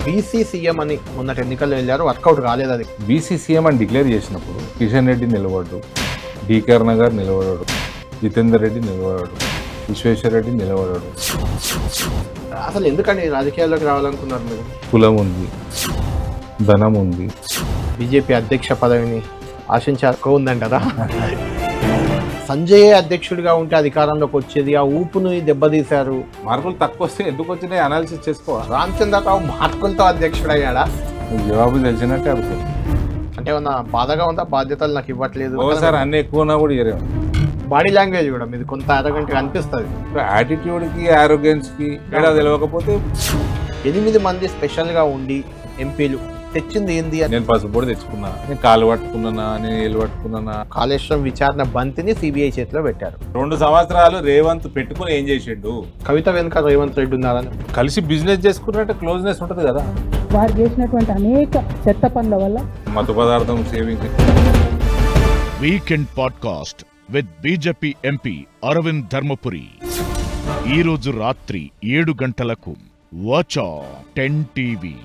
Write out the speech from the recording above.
BC CM అని మొన్నటి ఎన్నికల్లో వెళ్ళారు, వర్కౌట్ కాలేదు. అది బీసీ సీఎం అని డిక్లేర్ చేసినప్పుడు కిషన్ రెడ్డి నిలబడ్డు, డీకే గారు నిలబడాడు, జితేందర్ రెడ్డి నిలబడాడు, విశ్వేశ్వర రెడ్డి నిలబడాడు. అసలు ఎందుకని రాజకీయాల్లోకి రావాలనుకున్నారు మీరు? కులం ఉంది, ధనం ఉంది. బీజేపీ అధ్యక్ష పదవిని ఆశించక ఉందంటారా? సంజయ్ అధ్యక్షుడిగా ఉంటే అధికారంలోకి వచ్చేది, ఆ ఊపును దెబ్బతీశారు. మార్కులు తక్కువ వస్తే ఎందుకు వచ్చినాయి అనాలిసిస్ చేసుకోవాలి. రామచంద్రరావు మార్కులతో అధ్యక్షుడయ్యాడా? జవాబు తెలిసినట్టే అవుతుంది. అంటే ఏమన్నా బాధగా ఉందా? బాధ్యతలు నాకు ఇవ్వట్లేదు. ఒకసారి అన్ని ఎక్కువ ఉన్నా కూడా ఇయరే. బాడీ లాంగ్వేజ్ కూడా మీది కొంత అరగంటగా అనిపిస్తుంది. యాటిట్యూడ్కి ఆరోగ్యన్స్కి తేడా తెలియకపోతే 8 మంది స్పెషల్గా ఉండి ఎంపీలు తెచ్చింది ఏంది? నేను పసుపు కూడా తెచ్చుకున్నా, నేను కాలు పట్టుకున్నానా, నేను ఏళ్ళు పట్టుకున్నానా. కాళేశ్వరం విచారణ బంతిని సిబిఐ చేతిలో పెట్టారు. 2 సంవత్సరాలు రేవంత్ పెట్టుకుని ఏం చేసిండు? కవిత వెనుక రేవంత్ రెడ్డి ఉన్నారని కలిసి బిజినెస్ చేసుకున్నట్టు క్లోజ్నెస్ ఉంటుంది కదా. వారు చేసినటువంటి అనేక చెత్త పనుల వల్ల మత్తు పదార్థం సేవింగ్. Weekend podcast with BJP MP Arvind Dharmapuri. ఈరోజు రాత్రి 7 గంటలకు వాచ్ 10 టీవీ.